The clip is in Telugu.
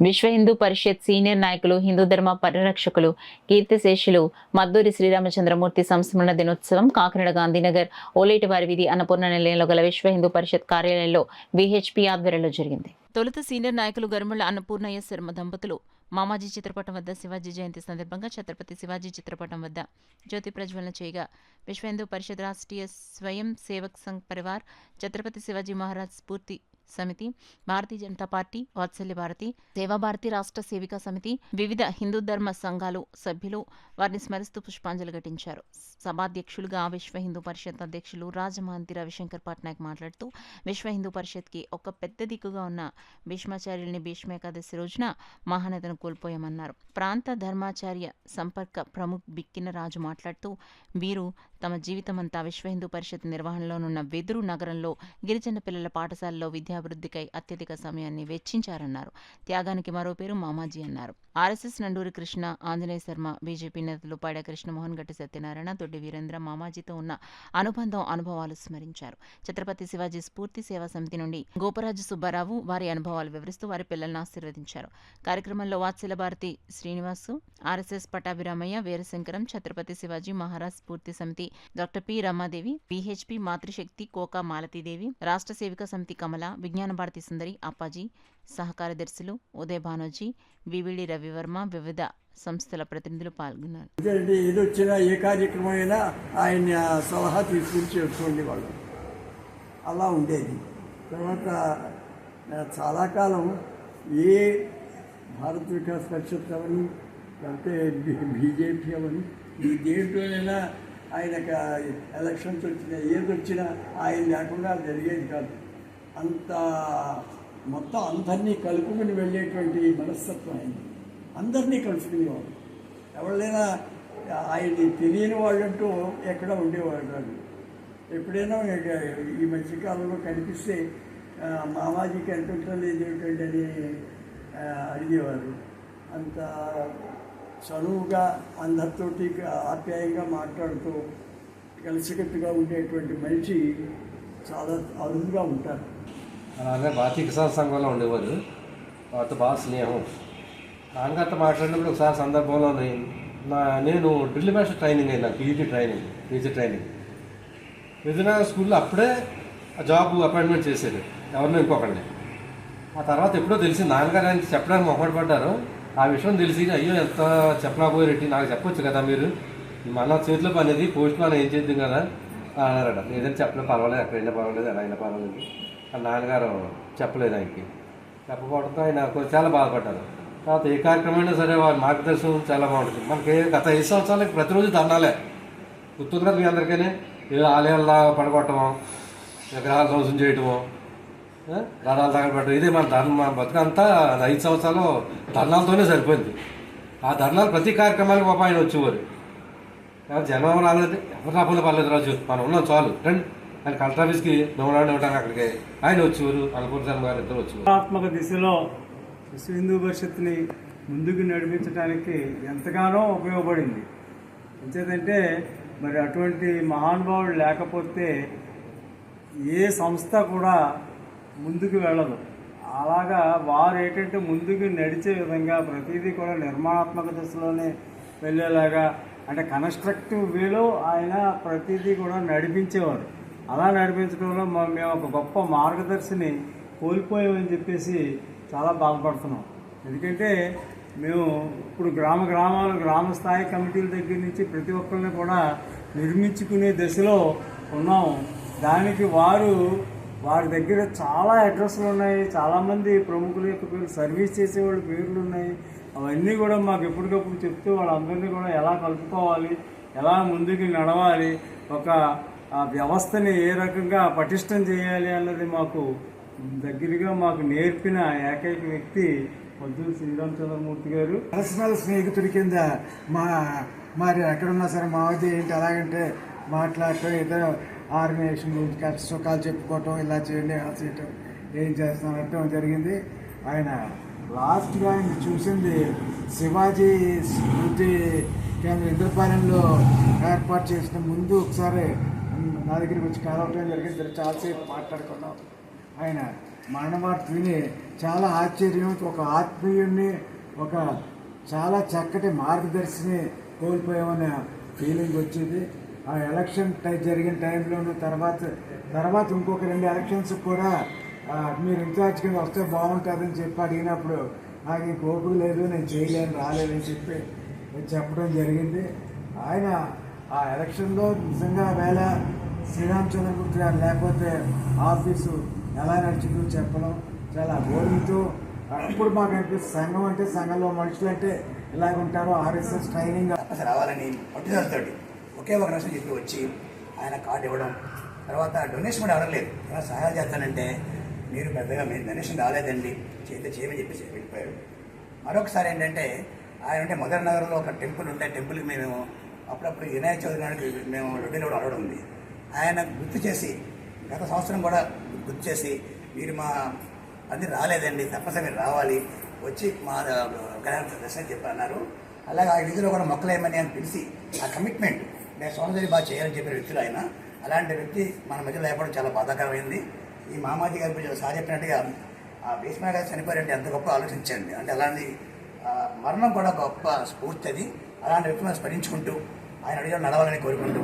విశ్వ హిందూ పరిషత్ సీనియర్ నాయకులు, హిందూ ధర్మ పరిరక్షకులు, కీర్తిశేషులు మద్దూరి శ్రీరామచంద్రమూర్తి సంస్మరణ దినోత్సవం కాకినాడ గాంధీనగర్ ఓలేటివారి వీధి అన్నపూర్ణ నిలయంలో గల విశ్వ హిందూ పరిషత్ కార్యాలయంలో విహెచ్పి ఆధ్వర్యంలో జరిగింది. తొలుత సీనియర్ నాయకులు గరుమళ్ల అన్నపూర్ణయ్య శర్మ దంపతులు మామాజీ చిత్రపటం వద్ద శివాజీ జయంతి సందర్భంగా ఛత్రపతి శివాజీ చిత్రపటం వద్ద జ్యోతి ప్రజ్వలన చేయగా విశ్వ హిందూ పరిషత్ రాష్ట్రీయ స్వయం సేవక్ సంఘ్ పరివార్, ఛత్రపతి శివాజీ మహారాజ్ స్ఫూర్తి సమితి, భారతీయ జనతా పార్టీ, వాత్సల్య భారతి, సేవా భారతి రాష్ట్ర సేవికా సమితి, వివిధ హిందూ ధర్మ సంఘాలు సభ్యులు వారిని స్మరిస్తూ పుష్పాంజలి ఘటించారు. సభాధ్యక్షులుగా విశ్వ హిందూ పరిషత్ అధ్యక్షులు రాజమహంతి రవిశంకర్ పట్నాయక్ మాట్లాడుతూ విశ్వ హిందూ పరిషత్కి ఒక పెద్ద దిక్కుగా ఉన్న భీష్మాచార్యుల్ని భీష్మేకాదశి రోజున మహానేతను కోల్పోయామన్నారు. ప్రాంత ధర్మాచార్య సంపర్క ప్రముఖ్ బిక్కిన రాజు మాట్లాడుతూ వీరు తమ జీవితమంతా విశ్వ హిందూ పరిషత్ నిర్వహణలోనున్న వెదురు నగరంలో గిరిజన పిల్లల పాఠశాలలో విద్యాభివృద్ధికై అత్యధిక సమయాన్ని వెచ్చించారన్నారు. త్యాగానికి మరో పేరు మామాజీ అన్నారు. ఆర్ఎస్ఎస్ నండూరి కృష్ణ, ఆంజనేయ శర్మ, బీజేపీ నేతలు పైడ కృష్ణమోహన్, గట్టి సత్యనారాయణ, దొడ్డి వీరేంద్ర మామాజీతో ఉన్న అనుభవాలు స్మరించారు. ఛత్రపతి శివాజీ స్ఫూర్తి సేవా సమితి నుండి గోపరాజు సుబ్బారావు వారి అనుభవాలు వివరిస్తూ వారి పిల్లలను ఆశీర్వదించారు. కార్యక్రమంలో వాత్సల్య భారతి శ్రీనివాసు, ఆర్ఎస్ఎస్ పటాభిరామయ్య, వీరశంకరం, ఛత్రపతి శివాజీ మహారాజ్ స్ఫూర్తి సమితి డాక్టర్ పి రమాదేవి, విహెచ్పి మాతృశక్తి కోకా మాలతీదేవి, రాష్ట్ర సేవికా సమితి కమల, విజ్ఞాన భారతి సుందరి, అప్పాజీ, సహకార్యదర్శులు ఉదయ భానోజీ, వివిడి రవివర్మ, వివిధ సంస్థల ప్రతినిధులు పాల్గొన్నారు. ఏదొచ్చినా ఏ కార్యక్రమం అయినా ఆయన సలహా తీసుకుని చేసుకోండి వాళ్ళు, అలా ఉండేది. తర్వాత చాలా కాలం ఏ భారత్ వికాస్ పరిషత్ అవని, లేకపోతే బీజేపీ అవని, ఈ దేంట్లోనైనా ఆయనకు ఎలక్షన్స్ వచ్చినా ఏది వచ్చినా ఆయన లేకుండా జరిగేది కాదు. అంత మొత్తం అందరినీ కలుపుకుని వెళ్ళేటువంటి మనస్తత్వం అయింది. అందరినీ కలుసుకునేవాడు. ఎవరైనా ఆయన్ని తెలియని వాళ్ళంటూ ఎక్కడ ఉండేవాడు కాదు. ఎప్పుడైనా ఈ మధ్యకాలంలో కనిపిస్తే మామాజీ కనిపించడం లేదు ఏమిటండి అని అడిగేవారు. అంత చనువుగా అందరితోటి ఆప్యాయంగా మాట్లాడుతూ కలిసికట్టుగా ఉండేటువంటి మనిషి చాలా అరుదుగా ఉంటారు. అలాగే భారతీయ కిసాన్ సంఘంలో ఉండేవారు. వారితో బాగా స్నేహం. నాన్నగారితో మాట్లాడినప్పుడు ఒకసారి సందర్భంలో నేను డ్రిల్ మాస్టర్ ట్రైనింగ్ అయింది, నాకు పీజీ ట్రైనింగ్ విజయనగరం స్కూల్లో అప్పుడే జాబ్ అపాయింట్మెంట్ చేశారు ఎవరినో ఇంకొకరిని. ఆ తర్వాత ఎప్పుడో తెలిసి నాన్నగారు ఆయన చెప్పడానికి మొహమాట పడ్డారు. ఆ విషయం తెలిసి అయ్యో ఎంత చెప్పలేకపోయారెట్టి, నాకు చెప్పొచ్చు కదా మీరు, మన చేతిలో పని అది, పోస్ట్ మ్యాన్ ఏం చేద్దాం కదా అన్నారట. ఏదైనా చెప్పలేదు, పర్వాలేదు, ఎక్కడైనా పర్వాలేదు, ఎలా అయినా పర్వాలేదు. నాన్నగారు చెప్పలేదు. ఆయనకి చెప్పకపోవడంతో ఆయన కొంచెం చాలా బాధపడ్డారు. తర్వాత ఏ కార్యక్రమం సరే వారి మార్గదర్శనం చాలా బాగుంటుంది. మనకి గత 5 సంవత్సరాలకి ప్రతిరోజు దండాలే గుర్తుంది కదా మీ అందరికీ. ఏదో ఆలయాల్లో పడగొట్టమో, విగ్రహాలు ధ్వంసం చేయటమో, ధర్నాలు తగలబెట్టడం, ఇదే మన బతుకంతా 5 సంవత్సరాలు ధర్నాలతోనే సరిపోయింది. ఆ ధర్నాలు ప్రతి కార్యక్రమానికి పాప ఆయన వచ్చేవారు. జనం రాలేదు, ఎవరు రాకుండా పర్లేదు రాజు, మనం ఉన్నాం చాలు రండి ఆయన కలెక్టర్ ఆఫీస్కి నవ్వులాంటి ఇవ్వడానికి అక్కడికి ఆయన వచ్చేవారు. అన్నపూర్ణ శర్మ గారు ఇద్దరు వచ్చేవారు. ఆత్మక దిశలో విశ్వ హిందూ పరిషత్ని ముందుకు నడిపించడానికి ఎంతగానో ఉపయోగపడింది. ఎంచేదంటే మరి అటువంటి మహానుభావుడు లేకపోతే ఏ సంస్థ కూడా ముందుకు వెళ్ళదు. అలాగా వారు ఏంటంటే ముందుకు నడిచే విధంగా ప్రతిదీ కూడా నిర్మాణాత్మక దశలోనే వెళ్ళేలాగా, అంటే కన్స్ట్రక్టివ్ వేలో ఆయన ప్రతిదీ కూడా నడిపించేవారు. అలా నడిపించడంలో మేము ఒక గొప్ప మార్గదర్శిని కోల్పోయామని చెప్పేసి చాలా బాధపడుతున్నాం. ఎందుకంటే మేము ఇప్పుడు గ్రామ స్థాయి కమిటీల దగ్గర నుంచి ప్రతి ఒక్కరిని కూడా నిర్మించుకునే దశలో ఉన్నాం. దానికి వారి దగ్గర చాలా అడ్రస్లు ఉన్నాయి, చాలామంది ప్రముఖుల యొక్క పేర్లు, సర్వీస్ చేసేవాళ్ళ పేర్లు ఉన్నాయి. అవన్నీ కూడా మాకు ఎప్పటికప్పుడు చెప్తూ వాళ్ళందరినీ కూడా ఎలా కలుపుకోవాలి, ఎలా ముందుకు నడవాలి, ఒక వ్యవస్థని ఏ రకంగా పటిష్టం చేయాలి అన్నది మాకు దగ్గరగా మాకు నేర్పిన ఏకైక వ్యక్తి మద్దూరి శ్రీరామచంద్రమూర్తి గారు. పర్సనల్ స్నేహితుడి కింద మరి ఎక్కడున్నా సరే మావది ఏంటి అలాగంటే మాట్లాడటం, ఇద్దరు ఆర్గనైజేషన్ గురించి కష్ట సుఖాలు చెప్పుకోవటం, ఇలా చేయండి అలా చేయటం, ఏం చేస్తానంటం జరిగింది. ఆయన లాస్ట్గా ఆయన చూసింది శివాజీ స్మృతి కేంద్రం ఇంద్రపాలెంలో ఏర్పాటు చేసిన ముందు ఒకసారి నా దగ్గరికి వచ్చి కలవటం జరిగింది. చాలాసేపు మాట్లాడుకున్నాం. ఆయన మరణమాట విని చాలా ఆశ్చర్యం, ఒక ఆత్మీయుణ్ణి, ఒక చాలా చక్కటి మార్గదర్శిని కోల్పోయామనే ఫీలింగ్ వచ్చేది. ఆ ఎలక్షన్ జరిగిన టైంలోనూ తర్వాత ఇంకొక 2 ఎలక్షన్స్ కూడా మీరు ఇన్ఛార్జ్ కింద వస్తే బాగుంటుందని చెప్పి అడిగినప్పుడు నాకు ఇంక ఓపిక లేదు, నేను చేయలేను, రాలేదని చెప్పి చెప్పడం జరిగింది. ఆయన ఆ ఎలక్షన్లో నిజంగా వేళ శ్రీరామచంద్రమూర్తి గారు లేకపోతే ఆఫీసు ఎలా నడిచిందో చెప్పడం చాలా గౌరవంతో. అప్పుడు మాకు అనిపిస్తుంది సంఘం అంటే, సంఘంలో మనుషులు అంటే ఇలాగ ఉంటారు. ఆర్ఎస్ఎస్ ట్రైనింగ్ తప్పనిసరి రావాలని పట్టుదలతోటి ఒకే ఒక నిమిషం చెప్పి వచ్చి ఆయన కార్డు ఇవ్వడం, తర్వాత డొనేషన్ కూడా అడగలేదు. ఏమైనా సహాయాలు చేస్తానంటే మీరు పెద్దగా మీరు డొనేషన్ రాలేదండి, చేస్తే చేయమని చెప్పేసి వెళ్ళిపోయాడు. మరొకసారి ఏంటంటే ఆయన ఉంటే మదర్ నగర్లో ఒక టెంపుల్ ఉంటే టెంపుల్కి మేము అప్పుడప్పుడు వినాయక చవితి నాటికి మేము రొట్టెలు కూడా అడగడం ఉంది. ఆయన గుర్తు చేసి గత సంవత్సరం కూడా గుర్తు చేసి మీరు మా అది రాలేదండి, తప్పనిసరి మీరు రావాలి, వచ్చి మా కళ్యాణ దర్శనం చెప్పి అన్నారు. అలాగే ఆ విధిలో కూడా మొక్కలేమని అని పిలిచి ఆ కమిట్మెంట్ నేను సోమదేవి బాగా చేయాలని చెప్పిన వ్యక్తులు ఆయన. అలాంటి వ్యక్తి మన మధ్యలో లేకపోవడం చాలా బాధాకరమైంది. ఈ మామాజీ గారి గురించి సార్ చెప్పినట్టుగా ఆ భీష్మ గారు చనిపోయారంటే ఎంత గొప్ప ఆలోచించండి. అంటే అలాంటి మరణం కూడా గొప్ప స్ఫూర్తి అది. అలాంటి వ్యక్తులను స్మరించుకుంటూ ఆయన అడిగిన నడవాలని కోరుకుంటూ